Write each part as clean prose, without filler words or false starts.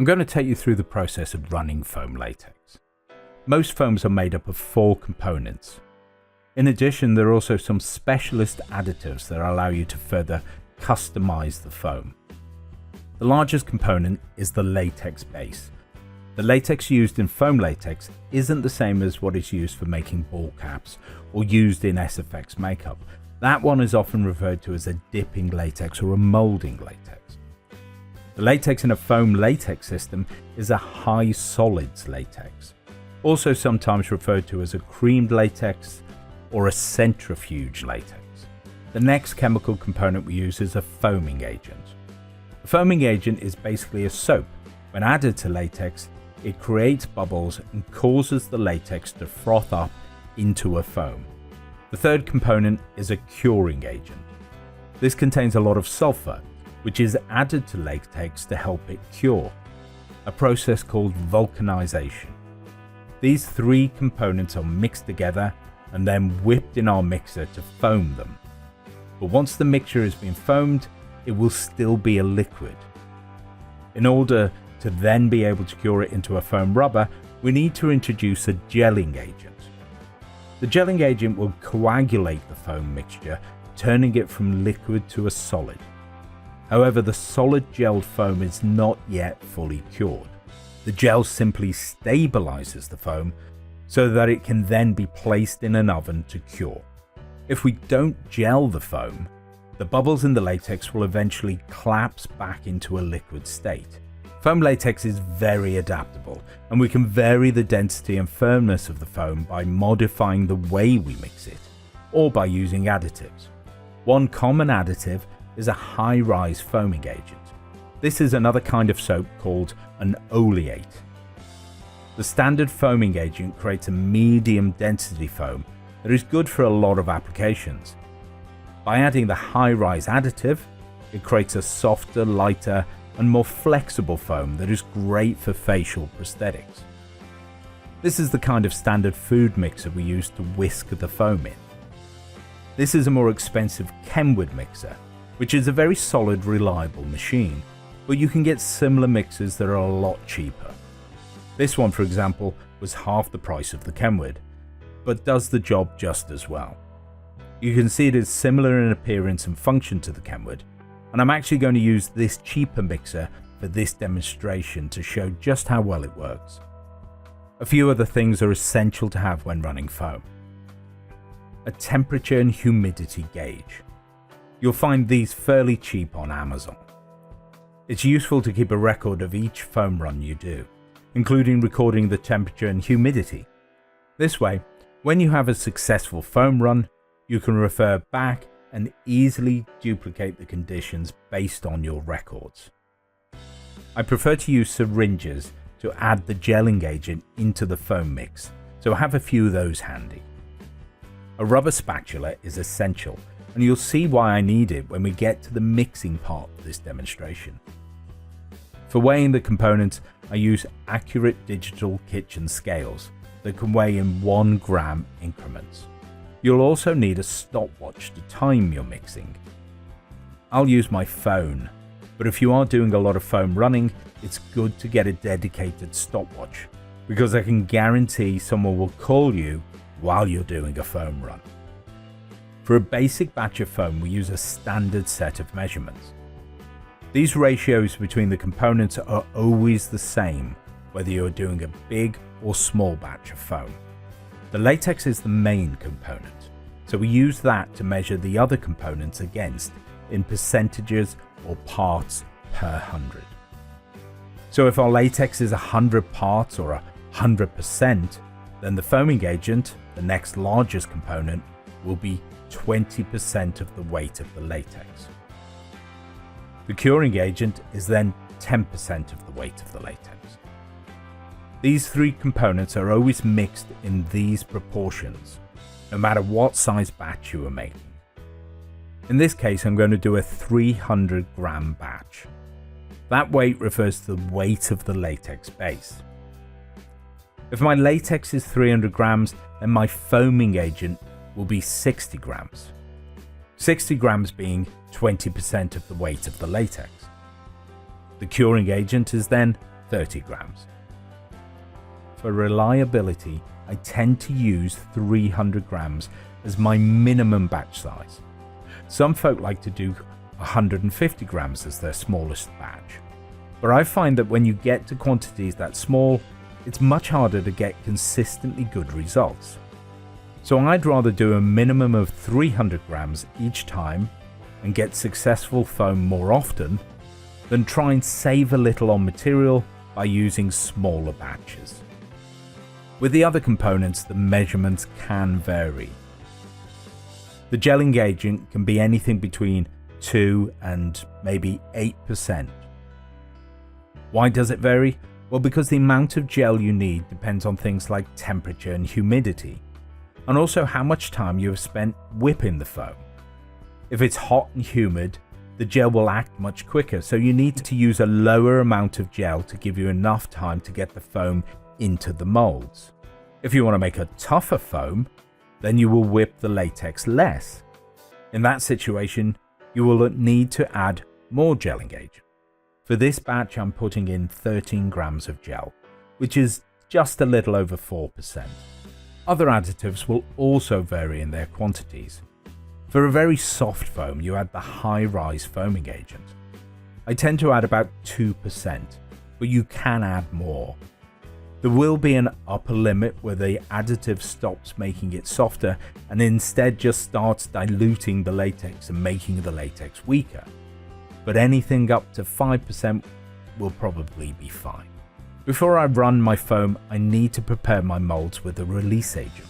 I'm going to take you through the process of running foam latex. Most foams are made up of 4 components. In addition, there are also some specialist additives that allow you to further customize the foam. The largest component is the latex base. The latex used in foam latex isn't the same as what is used for making ball caps or used in SFX makeup. That one is often referred to as a dipping latex or a molding latex. The latex in a foam latex system is a high solids latex, also sometimes referred to as a creamed latex or a centrifuge latex. The next chemical component we use is a foaming agent. A foaming agent is basically a soap. When added to latex, it creates bubbles and causes the latex to froth up into a foam. The third component is a curing agent. This contains a lot of sulfur, which is added to latex to help it cure, a process called vulcanization. These 3 components are mixed together and then whipped in our mixer to foam them. But once the mixture has been foamed, it will still be a liquid. In order to then be able to cure it into a foam rubber, we need to introduce a gelling agent. The gelling agent will coagulate the foam mixture, turning it from liquid to a solid. However, the solid gelled foam is not yet fully cured. The gel simply stabilizes the foam so that it can then be placed in an oven to cure. If we don't gel the foam, the bubbles in the latex will eventually collapse back into a liquid state. Foam latex is very adaptable, and we can vary the density and firmness of the foam by modifying the way we mix it, or by using additives. One common additive is a high-rise foaming agent. This is another kind of soap called an oleate. The standard foaming agent creates a medium density foam that is good for a lot of applications. By adding the high-rise additive, it creates a softer, lighter, and more flexible foam that is great for facial prosthetics. This is the kind of standard food mixer we use to whisk the foam in. This is a more expensive Kenwood mixer, which is a very solid, reliable machine, but you can get similar mixers that are a lot cheaper. This one, for example, was half the price of the Kenwood, but does the job just as well. You can see it is similar in appearance and function to the Kenwood, and I'm actually going to use this cheaper mixer for this demonstration to show just how well it works. A few other things are essential to have when running foam. A temperature and humidity gauge. You'll find these fairly cheap on Amazon. It's useful to keep a record of each foam run you do, including recording the temperature and humidity. This way, when you have a successful foam run, you can refer back and easily duplicate the conditions based on your records. I prefer to use syringes to add the gelling agent into the foam mix, so have a few of those handy. A rubber spatula is essential, and you'll see why I need it when we get to the mixing part of this demonstration. For weighing the components, I use accurate digital kitchen scales that can weigh in 1 gram increments. You'll also need a stopwatch to time your mixing. I'll use my phone, but if you are doing a lot of foam running, it's good to get a dedicated stopwatch, because I can guarantee someone will call you while you're doing a foam run. For a basic batch of foam, we use a standard set of measurements. These ratios between the components are always the same, whether you're doing a big or small batch of foam. The latex is the main component, so we use that to measure the other components against in percentages or parts per 100. So if our latex is 100 parts or 100%, then the foaming agent, the next largest component, will be 20% of the weight of the latex. The curing agent is then 10% of the weight of the latex. These 3 components are always mixed in these proportions, no matter what size batch you are making. In this case, I'm going to do a 300 gram batch. That weight refers to the weight of the latex base. If my latex is 300 grams, then my foaming agent will be 60 grams. 60 grams being 20% of the weight of the latex. The curing agent is then 30 grams. For reliability, I tend to use 300 grams as my minimum batch size. Some folk like to do 150 grams as their smallest batch, but I find that when you get to quantities that small, it's much harder to get consistently good results. So I'd rather do a minimum of 300 grams each time and get successful foam more often than try and save a little on material by using smaller batches. With the other components, the measurements can vary. The gelling agent can be anything between 2 and maybe 8%. Why does it vary? Well, because the amount of gel you need depends on things like temperature and humidity, and also how much time you have spent whipping the foam. If it's hot and humid, the gel will act much quicker, so you need to use a lower amount of gel to give you enough time to get the foam into the molds. If you want to make a tougher foam, then you will whip the latex less. In that situation, you will need to add more gelling agent. For this batch, I'm putting in 13 grams of gel, which is just a little over 4%. Other additives will also vary in their quantities. For a very soft foam, you add the high-rise foaming agent. I tend to add about 2%, but you can add more. There will be an upper limit where the additive stops making it softer and instead just starts diluting the latex and making the latex weaker. But anything up to 5% will probably be fine. Before I run my foam, I need to prepare my molds with a release agent.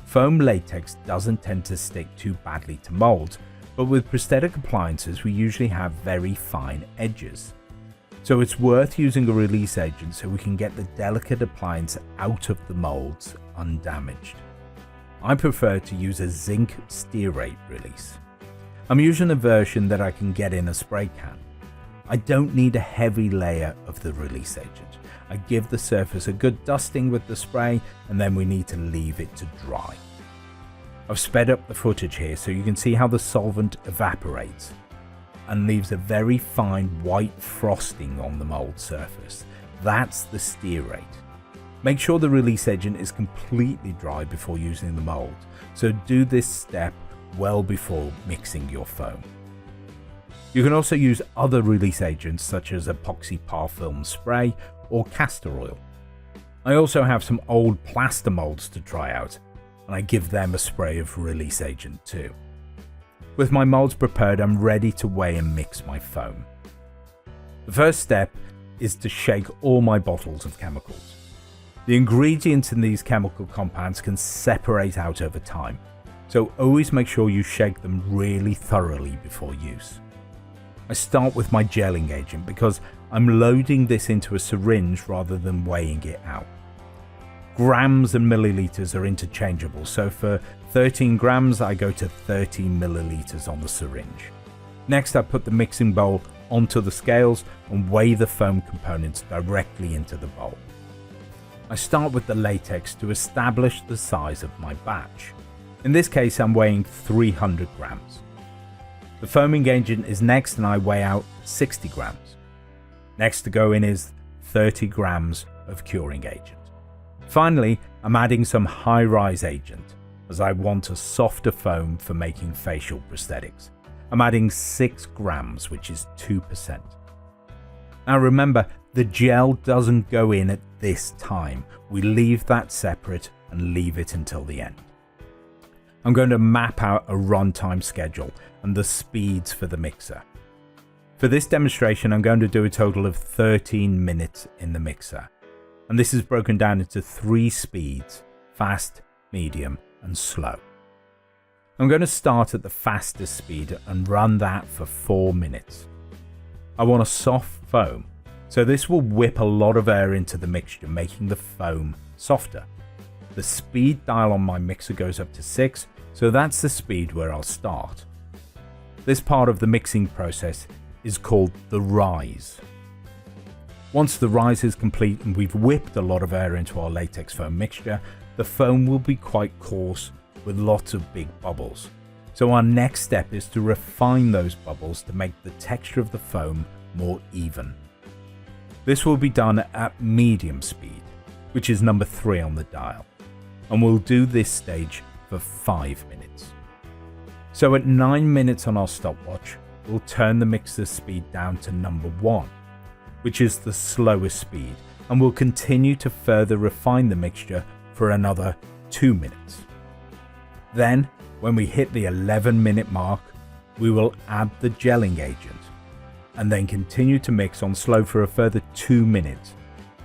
Foam latex doesn't tend to stick too badly to molds, but with prosthetic appliances we usually have very fine edges. So it's worth using a release agent so we can get the delicate appliance out of the molds undamaged. I prefer to use a zinc stearate release. I'm using a version that I can get in a spray can. I don't need a heavy layer of the release agent. I give the surface a good dusting with the spray and then we need to leave it to dry. I've sped up the footage here so you can see how the solvent evaporates and leaves a very fine white frosting on the mold surface. That's the stearate. Make sure the release agent is completely dry before using the mold, so do this step well before mixing your foam. You can also use other release agents such as epoxy par film spray or castor oil. I also have some old plaster molds to try out, and I give them a spray of release agent too. With my molds prepared, I'm ready to weigh and mix my foam. The first step is to shake all my bottles of chemicals. The ingredients in these chemical compounds can separate out over time, so always make sure you shake them really thoroughly before use. I start with my gelling agent because I'm loading this into a syringe rather than weighing it out. Grams and milliliters are interchangeable, so for 13 grams I go to 30 milliliters on the syringe. Next I put the mixing bowl onto the scales and weigh the foam components directly into the bowl. I start with the latex to establish the size of my batch. In this case I'm weighing 300 grams. The foaming agent is next and I weigh out 60 grams. Next to go in is 30 grams of curing agent. Finally, I'm adding some high-rise agent as I want a softer foam for making facial prosthetics. I'm adding 6 grams, which is 2%. Now remember, the gel doesn't go in at this time. We leave that separate and leave it until the end. I'm going to map out a runtime schedule and the speeds for the mixer. For this demonstration, I'm going to do a total of 13 minutes in the mixer. And this is broken down into 3 speeds: fast, medium, and slow. I'm going to start at the fastest speed and run that for 4 minutes. I want a soft foam, so this will whip a lot of air into the mixture, making the foam softer. The speed dial on my mixer goes up to 6, so that's the speed where I'll start. This part of the mixing process is called the rise. Once the rise is complete and we've whipped a lot of air into our latex foam mixture, the foam will be quite coarse with lots of big bubbles. So our next step is to refine those bubbles to make the texture of the foam more even. This will be done at medium speed, which is number 3 on the dial, and we'll do this stage for 5 minutes. So at 9 minutes on our stopwatch, we'll turn the mixer speed down to number 1, which is the slowest speed, and we'll continue to further refine the mixture for another 2 minutes. Then, when we hit the 11-minute mark, we will add the gelling agent, and then continue to mix on slow for a further 2 minutes,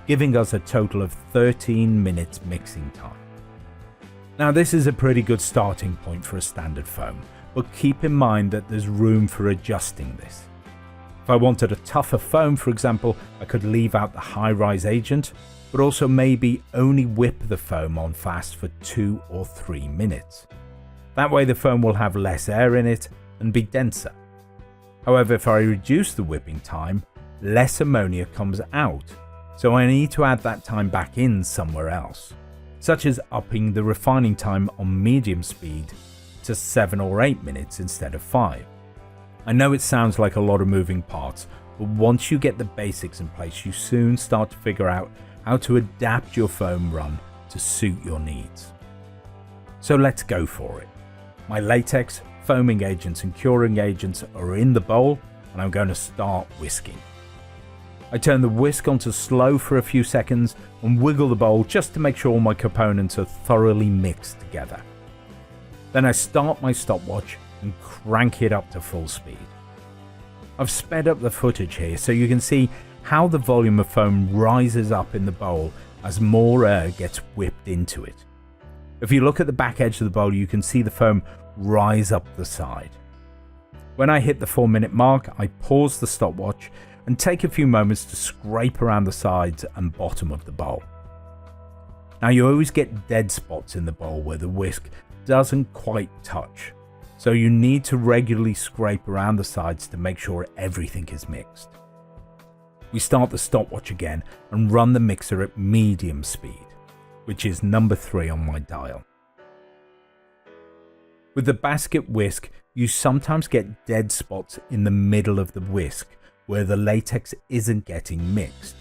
giving us a total of 13 minutes mixing time. Now this is a pretty good starting point for a standard foam, but keep in mind that there's room for adjusting this. If I wanted a tougher foam, for example, I could leave out the high-rise agent, but also maybe only whip the foam on fast for 2 or 3 minutes. That way the foam will have less air in it and be denser. However, if I reduce the whipping time, less ammonia comes out, so I need to add that time back in somewhere else, such as upping the refining time on medium speed to 7 or 8 minutes instead of 5. I know it sounds like a lot of moving parts, but once you get the basics in place, you soon start to figure out how to adapt your foam run to suit your needs. So let's go for it. My latex, foaming agents and curing agents are in the bowl, and I'm going to start whisking. I turn the whisk onto slow for a few seconds and wiggle the bowl just to make sure all my components are thoroughly mixed together. Then I start my stopwatch and crank it up to full speed. I've sped up the footage here so you can see how the volume of foam rises up in the bowl as more air gets whipped into it. If you look at the back edge of the bowl, you can see the foam rise up the side. When I hit the 4-minute mark, I pause the stopwatch and take a few moments to scrape around the sides and bottom of the bowl. Now you always get dead spots in the bowl where the whisk doesn't quite touch, so you need to regularly scrape around the sides to make sure everything is mixed. We start the stopwatch again and run the mixer at medium speed, which is number 3 on my dial. With the basket whisk, you sometimes get dead spots in the middle of the whisk where the latex isn't getting mixed.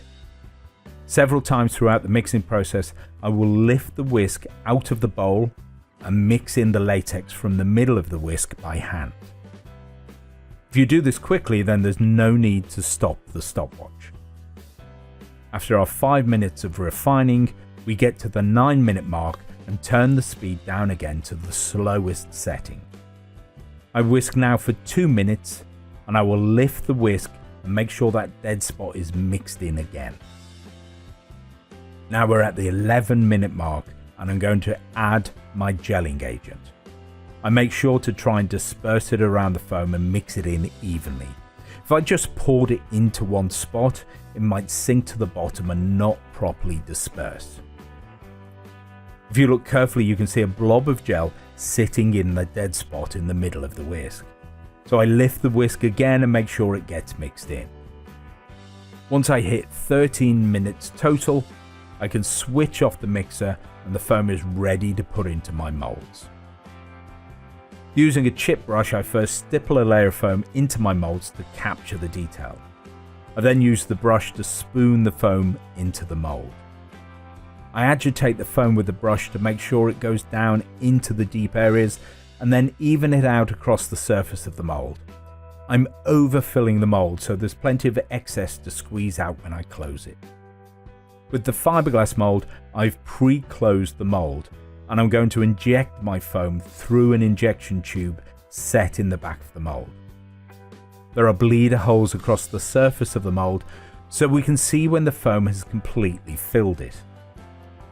Several times throughout the mixing process, I will lift the whisk out of the bowl and mix in the latex from the middle of the whisk by hand. If you do this quickly, then there's no need to stop the stopwatch. After our 5 minutes of refining, we get to the 9-minute mark and turn the speed down again to the slowest setting. I whisk now for 2 minutes, and I will lift the whisk and make sure that dead spot is mixed in again. Now we're at the 11-minute mark, and I'm going to add my gelling agent. I make sure to try and disperse it around the foam and mix it in evenly. If I just poured it into one spot, it might sink to the bottom and not properly disperse. If you look carefully, you can see a blob of gel sitting in the dead spot in the middle of the whisk. So I lift the whisk again and make sure it gets mixed in. Once I hit 13 minutes total, I can switch off the mixer and the foam is ready to put into my molds. Using a chip brush, I first stipple a layer of foam into my molds to capture the detail. I then use the brush to spoon the foam into the mold. I agitate the foam with the brush to make sure it goes down into the deep areas and then even it out across the surface of the mold. I'm overfilling the mold, so there's plenty of excess to squeeze out when I close it. With the fiberglass mold, I've pre-closed the mold, and I'm going to inject my foam through an injection tube set in the back of the mold. There are bleeder holes across the surface of the mold, so we can see when the foam has completely filled it.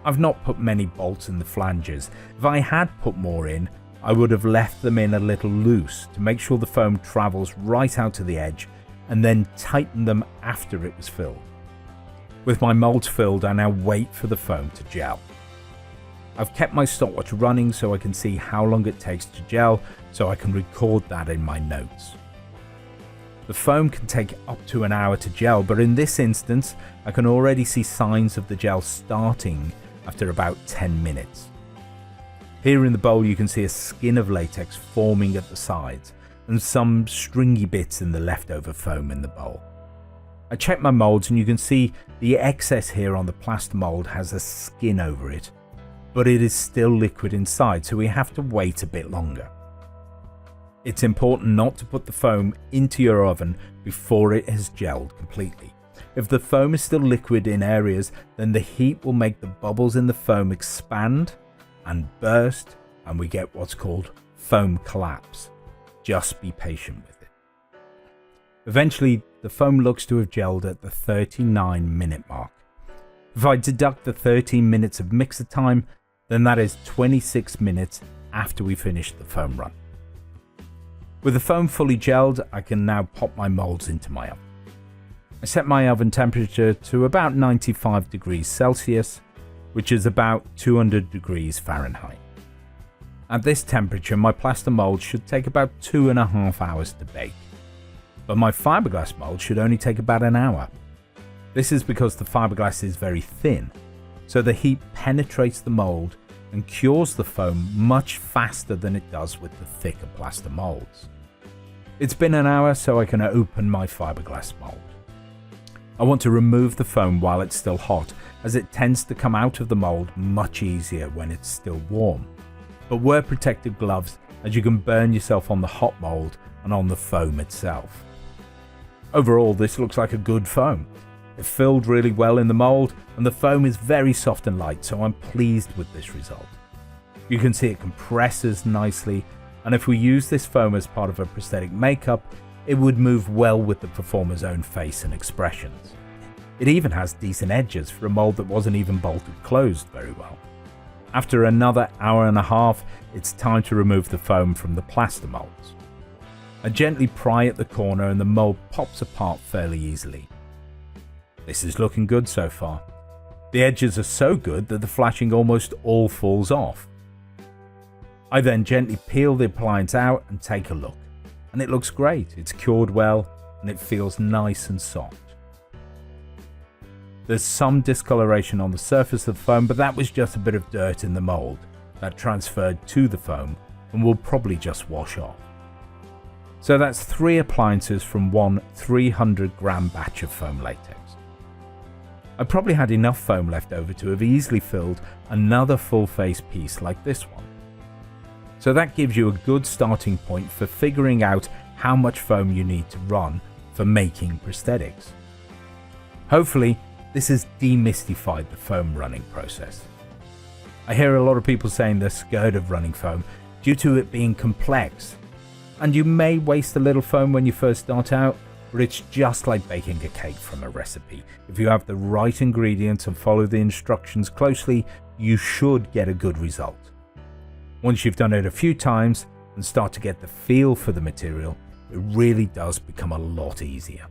I've not put many bolts in the flanges. If I had put more in, I would have left them in a little loose to make sure the foam travels right out to the edge and then tighten them after it was filled. With my molds filled, I now wait for the foam to gel. I've kept my stopwatch running so I can see how long it takes to gel, so I can record that in my notes. The foam can take up to an hour to gel, but in this instance, I can already see signs of the gel starting after about 10 minutes. Here in the bowl you can see a skin of latex forming at the sides and some stringy bits in the leftover foam in the bowl. I checked my molds and you can see the excess here on the plaster mold has a skin over it, but it is still liquid inside, so we have to wait a bit longer. It's important not to put the foam into your oven before it has gelled completely. If the foam is still liquid in areas, then the heat will make the bubbles in the foam expand and burst, and we get what's called foam collapse. Just be patient with it. Eventually, the foam looks to have gelled at the 39-minute mark. If I deduct the 13 minutes of mixer time, then that is 26 minutes after we finished the foam run. With the foam fully gelled, I can now pop my molds into my oven. I set my oven temperature to about 95 degrees Celsius, which is about 200 degrees Fahrenheit. At this temperature, my plaster mold should take about 2.5 hours to bake, but my fiberglass mold should only take about an hour. This is because the fiberglass is very thin, so the heat penetrates the mold and cures the foam much faster than it does with the thicker plaster molds. It's been an hour, so I can open my fiberglass mold. I want to remove the foam while it's still hot, as it tends to come out of the mold much easier when it's still warm. But wear protective gloves, as you can burn yourself on the hot mold and on the foam itself. Overall, this looks like a good foam. It filled really well in the mold, and the foam is very soft and light, so I'm pleased with this result. You can see it compresses nicely, and if we use this foam as part of a prosthetic makeup, it would move well with the performer's own face and expressions. It even has decent edges for a mold that wasn't even bolted closed very well. After another hour and a half, it's time to remove the foam from the plaster molds. I gently pry at the corner and the mold pops apart fairly easily. This is looking good so far. The edges are so good that the flashing almost all falls off. I then gently peel the appliance out and take a look, and it looks great. It's cured well and it feels nice and soft. There's some discoloration on the surface of the foam, but that was just a bit of dirt in the mold that transferred to the foam and will probably just wash off. So that's 3 appliances from one 300-gram batch of foam latex. I probably had enough foam left over to have easily filled another full face piece like this one. So that gives you a good starting point for figuring out how much foam you need to run for making prosthetics. Hopefully, this has demystified the foam running process. I hear a lot of people saying they're scared of running foam due to it being complex, and you may waste a little foam when you first start out, but it's just like baking a cake from a recipe. If you have the right ingredients and follow the instructions closely, you should get a good result. Once you've done it a few times and start to get the feel for the material, it really does become a lot easier.